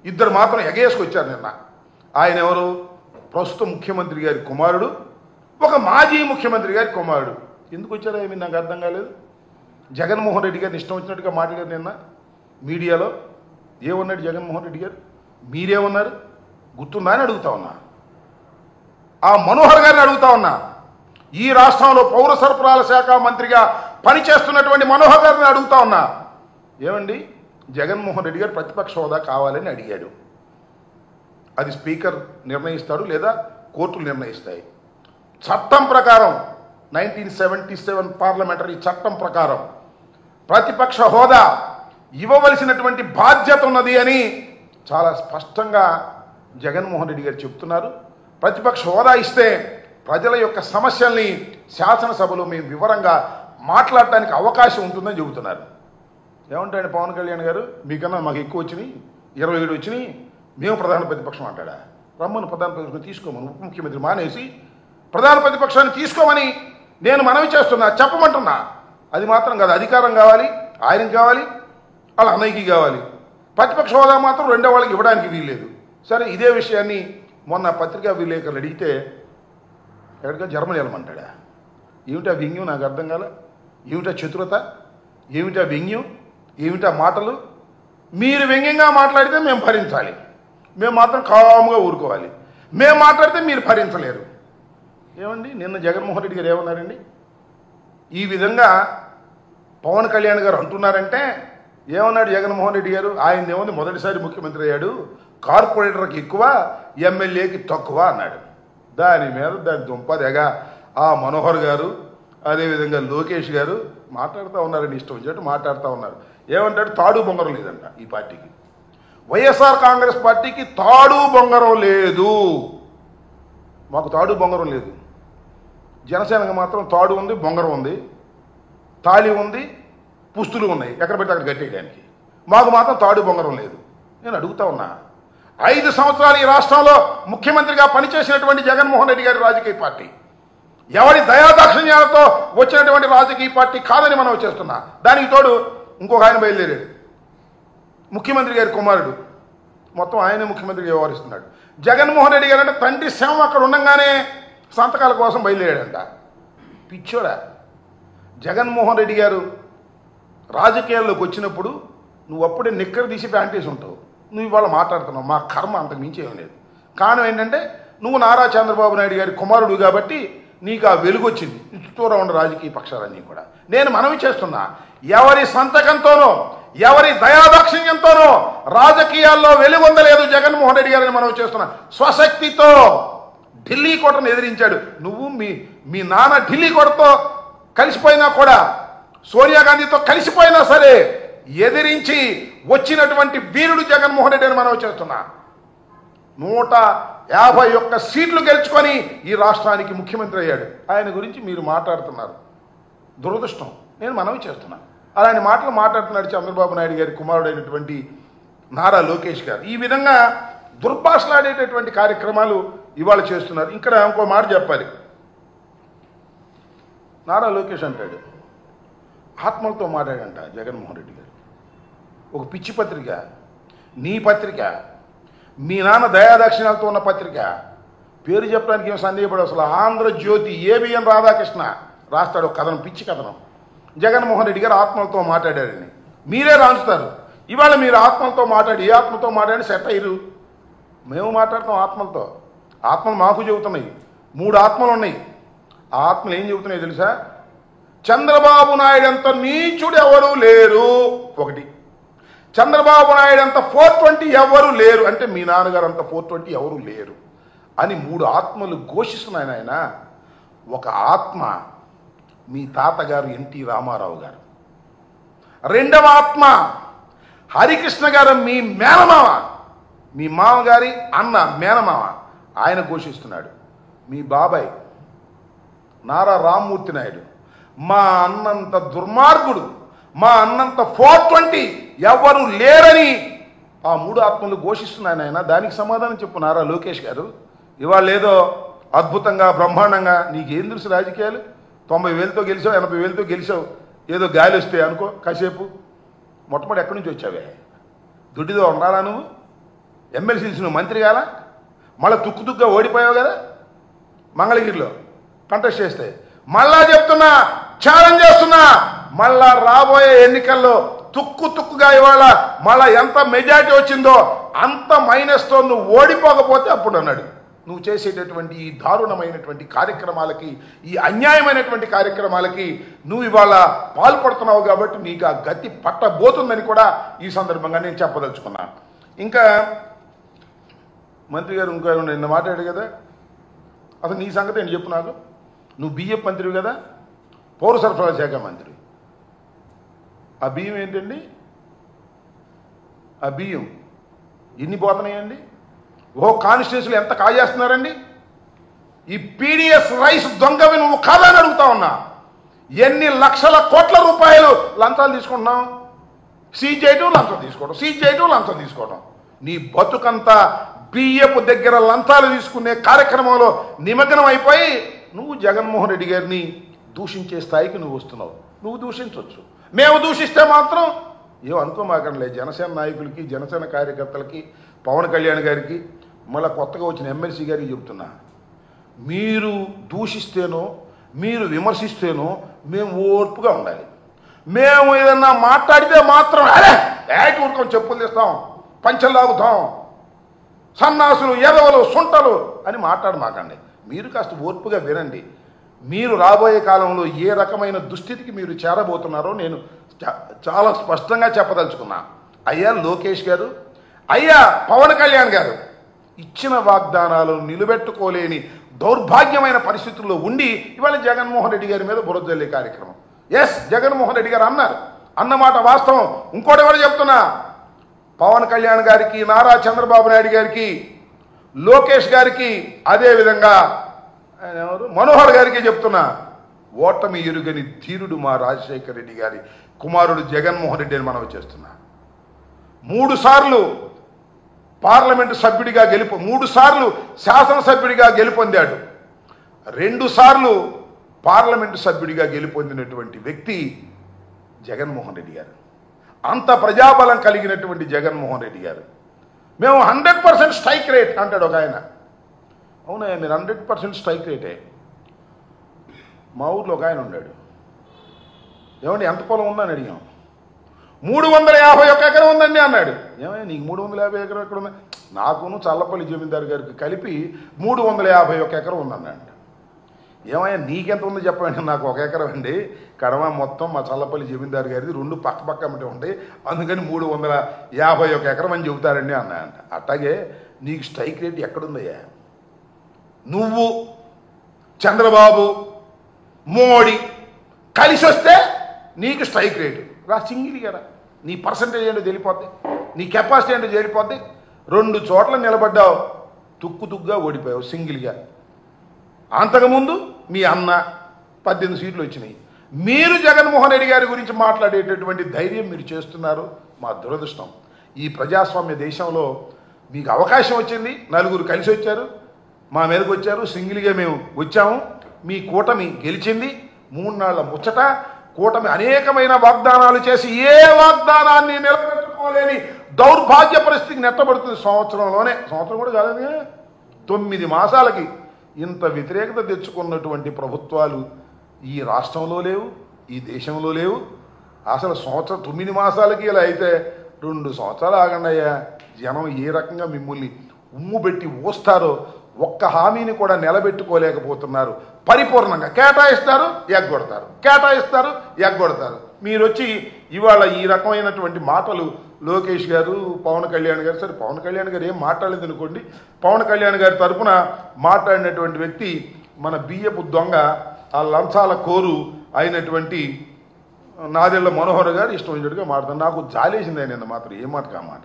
ఇద్దరు మాత్రం ఎగేసుకొచ్చారు నిన్న. ఆయన ఎవరు? ప్రస్తుత ముఖ్యమంత్రి గారి కుమారుడు, ఒక మాజీ ముఖ్యమంత్రి గారి కుమారుడు. ఎందుకు వచ్చారో ఏమి నాకు అర్థం కాలేదు. జగన్మోహన్ రెడ్డి గారిని ఇష్టం వచ్చినట్టుగా మాట్లాడారు నిన్న మీడియాలో. ఏమన్నాడు జగన్మోహన్ రెడ్డి గారు? మీరేమన్నారు గుర్తుందా అని అడుగుతా ఉన్నా. ఆ మనోహర్ గారిని అడుగుతా ఉన్నా. ఈ రాష్ట్రంలో పౌర సరఫరాల శాఖ మంత్రిగా పనిచేస్తున్నటువంటి మనోహర్ గారిని అడుగుతా ఉన్నా. ఏమండి, జగన్మోహన్ రెడ్డి గారు ప్రతిపక్ష హోదా కావాలని అడిగాడు. అది స్పీకర్ నిర్ణయిస్తాడు లేదా కోర్టులు నిర్ణయిస్తాయి. చట్టం ప్రకారం 1977 పార్లమెంటరీ చట్టం ప్రకారం ప్రతిపక్ష హోదా ఇవ్వవలసినటువంటి బాధ్యత ఉన్నది అని చాలా స్పష్టంగా జగన్మోహన్ రెడ్డి గారు చెప్తున్నారు. ప్రతిపక్ష హోదా ఇస్తే ప్రజల యొక్క సమస్యల్ని శాసనసభలో మేము వివరంగా మాట్లాడటానికి అవకాశం ఉంటుందని చెబుతున్నారు. ఏమంటాడు పవన్ కళ్యాణ్ గారు? మీకన్నా మాకు ఎక్కువ వచ్చినాయి, 27 వచ్చినాయి, మేము ప్రధాన ప్రతిపక్షం అంటాడా? రమ్మను ప్రధాన ప్రతిపక్షం తీసుకోమని ఉప ముఖ్యమంత్రి మానేసి ప్రధాన ప్రతిపక్షాన్ని తీసుకోమని నేను మనవి చేస్తున్నా, చెప్పమంటున్నా. అది మాత్రం కాదు, అధికారం కావాలి, ఆయనకి కావాలి, వాళ్ళ అన్నయ్యకి కావాలి. ప్రతిపక్ష హోదా మాత్రం రెండో వాళ్ళకి ఇవ్వడానికి వీల్లేదు. సరే, ఇదే విషయాన్ని మొన్న పత్రికా విలేకరులు అడిగితే ఎక్కడిగా జర్మనీ వెళ్ళమంటాడా? ఏమిటా వ్యంగ్యం? నాకు అర్థం కాల. ఏమిటా చతురత? ఏమిటా వ్యంగ్యం? ఏమిటా మాటలు? మీరు వ్యంగ్యంగా మాట్లాడితే మేము భరించాలి, మేము మాత్రం కాముగా ఊరుకోవాలి. మేము మాట్లాడితే మీరు భరించలేరు. ఏమండి, నిన్న జగన్మోహన్ రెడ్డి గారు ఏమన్నారండి? ఈ విధంగా పవన్ కళ్యాణ్ గారు అంటున్నారంటే ఏమన్నాడు జగన్మోహన్ రెడ్డి గారు? ఆయన ఏముంది, మొదటిసారి ముఖ్యమంత్రి అయ్యాడు, కార్పొరేటర్కి ఎక్కువ, ఎమ్మెల్యేకి తక్కువ అన్నాడు. దాని మీద దాని దుంపదెగా ఆ మనోహర్ గారు, అదేవిధంగా లోకేష్ గారు మాట్లాడుతూ ఉన్నారని ఇష్టం వచ్చినట్టు మాట్లాడుతూ ఉన్నారు. ఏమంటాడు? తాడు బొంగరం లేదంట ఈ పార్టీకి. వైఎస్ఆర్ కాంగ్రెస్ పార్టీకి తాడు బొంగరం లేదు. మాకు తాడు బొంగరం లేదు. జనసేనకు మాత్రం తాడు ఉంది, బొంగరం ఉంది, తాళి ఉంది, పుస్తులు ఉన్నాయి, ఎక్కడ పెడితే అక్కడ కట్టేయడానికి. మాకు మాత్రం తాడు బొంగరం లేదు. నేను అడుగుతా ఉన్నా, 5 సంవత్సరాలు ఈ రాష్ట్రంలో ముఖ్యమంత్రిగా పనిచేసినటువంటి జగన్మోహన్ రెడ్డి గారి రాజకీయ పార్టీ ఎవరి దయాదాక్షిణ్యాలతో వచ్చినటువంటి రాజకీయ పార్టీ కాదని మనం చేస్తున్నా. దానికి తోడు ఇంకొక ఆయన బయలుదేరాడు, ముఖ్యమంత్రి గారి కుమారుడు, మొత్తం ఆయనే ముఖ్యమంత్రిగా వ్యవహరిస్తున్నాడు. జగన్మోహన్ రెడ్డి గారు అంటే తండ్రి శవం అక్కడ ఉండగానే సంతకాల కోసం బయలుదేరాడంట. పిచ్చోడా? జగన్మోహన్ రెడ్డి గారు రాజకీయాల్లోకి వచ్చినప్పుడు నువ్వు అప్పుడే నిక్కర తీసి ప్యాంటేసి ఉంటావు. నువ్వు ఇవాళ మాట్లాడుతున్నావు. మా కర్మ అంతకు మించి ఏం లేదు. కారణం ఏంటంటే నువ్వు నారా చంద్రబాబు నాయుడు గారి కుమారుడు కాబట్టి నీకు ఆ వెలుగు వచ్చింది. చుట్టూరా ఉన్న రాజకీయ పక్షాలన్నీ కూడా నేను మనవి చేస్తున్నా, ఎవరి సంతకంతోనో ఎవరి దయాదాక్షిణ్యంతోనో రాజకీయాల్లో వెలుగొందలేదు జగన్మోహన్ రెడ్డి గారిని మనవి చేస్తున్నా. స్వశక్తితో ఢిల్లీ కోటను ఎదిరించాడు. నువ్వు మీ నాన్న ఢిల్లీ కోటతో కలిసిపోయినా కూడా, సోనియా గాంధీతో కలిసిపోయినా సరే ఎదిరించి వచ్చినటువంటి వీరుడు జగన్మోహన్ రెడ్డి అని మనవి చేస్తున్నా. 151 సీట్లు గెలుచుకొని ఈ రాష్ట్రానికి ముఖ్యమంత్రి అయ్యాడు. ఆయన గురించి మీరు మాట్లాడుతున్నారు. దురదృష్టం. నేను మనవి చేస్తున్నా. అలాంటి మాటలు మాట్లాడుతున్నాడు చంద్రబాబు నాయుడు గారి కుమారుడైనటువంటి నారా లోకేష్ గారు. ఈ విధంగా దుర్భాషలాడేటటువంటి కార్యక్రమాలు ఇవాళ చేస్తున్నారు. ఇక్కడ ఇంకో మాట చెప్పాలి. నారా లోకేష్ అంటాడు, ఆత్మలతో మాట్లాడంట జగన్మోహన్ రెడ్డి గారు. ఒక పిచ్చి పత్రిక, నీ పత్రిక, మీ నాన్న దయాదాక్షిణ్యాలతో ఉన్న పత్రిక, పేరు చెప్పడానికి ఏం సందేహపడే అసలు ఆంధ్రజ్యోతి ఏబిఎన్ రాధాకృష్ణ రాస్తాడు ఒక కథనం, పిచ్చి కథనం. జగన్మోహన్ రెడ్డి గారు ఆత్మలతో మాట్లాడారని మీరే రాంచుతారు. ఇవాళ మీరు ఆత్మలతో మాట్లాడి, ఏ ఆత్మతో మాట్లాడి సెట్ అయ్యారు? మేము మాట్లాడతాం ఆత్మలతో. ఆత్మలు మాకు చెబుతున్నాయి. 3 ఆత్మలు ఉన్నాయి. ఆ ఆత్మలు ఏం చెబుతున్నాయి తెలుసా? చంద్రబాబు నాయుడు అంత నీచుడు ఎవరు లేరు. 1, చంద్రబాబు నాయుడు అంత 420 ఎవరు లేరు, అంటే మీ నాన్నగారు అంత 420 ఎవరు లేరు అని 3 ఆత్మలు ఘోషిస్తున్నాయి. ఆయన ఒక ఆత్మ మీ తాతగారు ఎన్టీ రామారావు గారు, 2వ ఆత్మ హరికృష్ణ గారు మీ మేనమామ, మీ మామగారి అన్న మేనమామ, ఆయన ఘోషిస్తున్నాడు. మీ బాబాయ్ నారా రామ్మూర్తి నాయుడు మా అన్నంత దుర్మార్గుడు, మా అన్నంత 420 ఎవరు లేరని ఆ 3 ఆత్మలు ఘోషిస్తున్నాను. ఆయన దానికి సమాధానం చెప్పు నారా లోకేష్ గారు. ఇవాళ ఏదో అద్భుతంగా బ్రహ్మాండంగా నీకేం తెలుసు రాజకీయాలు? 90,000తో గెలిచావు, 80,000తో గెలిచావు, ఏదో గాలి వస్తే అనుకో కాసేపు. మొట్టమొదటి ఎక్కడి నుంచి వచ్చావే? దుడ్డిదో ఉండాలా నువ్వు? ఎమ్మెల్సీస్ నువ్వు మంత్రి కాలా, మళ్ళీ తుక్కుగా ఓడిపోయావు కదా మంగళగిరిలో కంటెస్ట్ చేస్తే. మళ్ళా చెప్తున్నా, ఛాలెంజ్ చేస్తున్నా, మళ్ళా రాబోయే ఎన్నికల్లో తుక్కుగా ఇవాళ మళ్ళా ఎంత మెజారిటీ వచ్చిందో అంత మైనస్తో నువ్వు ఓడిపోకపోతే అప్పుడు అన్నాడు నువ్వు చేసేటటువంటి ఈ దారుణమైనటువంటి కార్యక్రమాలకి, ఈ అన్యాయమైనటువంటి కార్యక్రమాలకి నువ్వు ఇవాళ పాల్పడుతున్నావు కాబట్టి నీకు ఆ గతి పట్టబోతుందని కూడా ఈ సందర్భంగా నేను చెప్పదలుచుకున్నాను. ఇంకా మంత్రి గారు ఇంకా నిన్న మాట్లాడాడు కదా, అసలు నీ సంగతి ఏంటి చెప్పు నాకు. నువ్వు బియ్యం మంత్రివి కదా, పౌర సరఫరాల శాఖ మంత్రి. ఆ బియ్యం ఏంటండి, ఆ బియ్యం ఎన్ని పోతున్నాయండి? కాన్స్టిట్యూన్సీలు ఎంత కాజేస్తున్నారండి? ఈ పీడిఎస్ రైస్ దొంగవి నువ్వు కాదని అడుగుతా ఉన్నా. ఎన్ని లక్షల కోట్ల రూపాయలు లంచాలు తీసుకుంటున్నావు? సీజ్ చేయటం, లంచం తీసుకోవడం, సీజ్ చేయటం, లంచం తీసుకోవడం. నీ బతుకంతా బియ్యపు దగ్గర లంచాలు తీసుకునే కార్యక్రమంలో నిమగ్నం అయిపోయి నువ్వు జగన్మోహన్ రెడ్డి గారిని దూషించే స్థాయికి నువ్వు వస్తున్నావు. నువ్వు దూషించవచ్చు, మేము దూషిస్తే మాత్రం ఏమనుకోమాకండి. జనసేన నాయకులకి, జనసేన కార్యకర్తలకి, పవన్ కళ్యాణ్ గారికి, మళ్ళీ కొత్తగా వచ్చిన ఎమ్మెల్సీ గారికి చెప్తున్నా, మీరు దూషిస్తేనో మీరు విమర్శిస్తేనో మేము ఓర్పుగా ఉండాలి. మేము ఏదన్నా మాట్లాడితే మాత్రం అరే ఊరుకొని చెప్పులు తీస్తాం, పంచలు లాగుతాం, సన్నాసులు, ఎదవలు, సుంటలు అని మాట్లాడమాకండి. మీరు కాస్త ఓర్పుగా వినండి. మీరు రాబోయే కాలంలో ఏ రకమైన దుస్థితికి మీరు చేరబోతున్నారో నేను చాలా స్పష్టంగా చెప్పదలుచుకున్నా. అయ్యా లోకేష్ గారు, అయ్యా పవన్ కళ్యాణ్ గారు, ఇచ్చిన వాగ్దానాలు నిలబెట్టుకోలేని దౌర్భాగ్యమైన పరిస్థితుల్లో ఉండి ఇవాళ జగన్మోహన్ రెడ్డి గారి మీద బురద జల్లే కార్యక్రమం. ఎస్, జగన్మోహన్ రెడ్డి గారు అన్నారు, అన్నమాట వాస్తవం. ఇంకోటి కూడా చెప్తున్నా, పవన్ కళ్యాణ్ గారికి, నారా చంద్రబాబు నాయుడు గారికి, లోకేష్ గారికి, అదేవిధంగా ఎవరు మనోహర్ గారికి చెప్తున్నా, ఓటమి ఎరుగని ధీరుడు మా రాజశేఖర రెడ్డి గారి కుమారుడు జగన్మోహన్ రెడ్డి అని మనం చేస్తున్నా. 3 సార్లు పార్లమెంటు సభ్యుడిగా 3 సార్లు శాసనసభ్యుడిగా గెలుపొందాడు. 2 సార్లు పార్లమెంటు సభ్యుడిగా గెలుపొందినటువంటి వ్యక్తి జగన్మోహన్ రెడ్డి గారు. అంత ప్రజాబలం కలిగినటువంటి జగన్మోహన్ రెడ్డి గారు, మేము 100% స్ట్రైక్ రేట్ అంటాడు ఒక ఆయన. అవునా, మీరు 100% స్ట్రైక్ రేటే. మా ఊర్లో ఒక ఆయన ఉన్నాడు, ఏమండి ఎంత పొలం ఉందని అడిగాం. 351 ఎకరం ఉందండి అన్నాడు. ఏమైనా నీకు 350 ఎకరం ఎక్కడ ఉంది? నాకును చల్లపల్లి జమీందారు గారికి కలిపి 351 ఎకరం ఉందన్నాడు. ఏమైనా నీకెంత ఉందో చెప్పండి. నాకు 1 ఎకరం అండి, కడమ మొత్తం మా చల్లపల్లి జమీందారు గారిది 2 పక్క అమ్మటే ఉంటాయి, అందుకని 351 ఎకరం అని చెబుతారండి అన్నాయంట. అట్లాగే నీకు స్ట్రైక్ రేట్ ఎక్కడుందయ్యా? నువ్వు చంద్రబాబు మోడీ కలిసి వస్తే నీకు స్ట్రైక్ రేటు రా, సింగిల్గా రా. నీ పర్సంటేజ్ ఏంటో తెలిపోద్ది, నీ కెపాసిటీ ఏంటో తెలిపోద్ది. 2 చోట్ల నిలబడ్డావు, తుక్కుగా ఓడిపోయావు సింగిల్గా. అంతకుముందు మీ అన్న 18 సీట్లు వచ్చినాయి. మీరు జగన్మోహన్ రెడ్డి గారి గురించి మాట్లాడేటటువంటి ధైర్యం మీరు చేస్తున్నారు. మా దురదృష్టం. ఈ ప్రజాస్వామ్య దేశంలో మీకు అవకాశం వచ్చింది, 4 కలిసి వచ్చారు, మా మీదకి వచ్చారు, సింగిల్గా మేము వచ్చాము. మీ కూటమి గెలిచింది. 3 నాళ్ల ముచ్చట. కూటమి అనేకమైన వాగ్దానాలు చేసి ఏ వాగ్దానాన్ని నిలబెట్టుకోలేని దౌర్భాగ్య పరిస్థితికి నెట్టబడుతుంది. సంవత్సరం కూడా కాలేదు, 9 మాసాలకి ఇంత వ్యతిరేకత తెచ్చుకున్నటువంటి ప్రభుత్వాలు ఈ రాష్ట్రంలో లేవు, ఈ దేశంలో లేవు. అసలు 9 మాసాలకి ఇలా అయితే 2 సంవత్సరాలు ఆగండి అయ్యా. జనం ఏ రకంగా మిమ్మల్ని ఉమ్ము పెట్టి ఊస్తారో, ఒక్క హామీని కూడా నిలబెట్టుకోలేకపోతున్నారు. పరిపూర్ణంగా కేటాయిస్తారు, ఎగ్గొడతారు, కేటాయిస్తారు, ఎగ్గొడతారు. మీరు వచ్చి ఇవాళ ఈ రకమైనటువంటి మాటలు లోకేష్ గారు, పవన్ కళ్యాణ్ గారు, సరే పవన్ కళ్యాణ్ గారు ఏం మాట్లాడలేదు అనుకోండి, పవన్ కళ్యాణ్ గారి తరఫున మాట్లాడినటువంటి వ్యక్తి మన బియ్యపు దొంగ, ఆ లంచాల కోరు అయినటువంటి నాదెళ్ల మనోహర్ గారు ఇష్టం వచ్చినట్టుగా మాట్లాడతారు. నాకు జాలేసింది ఆయన మాత్రం ఏ మాట కా మాట.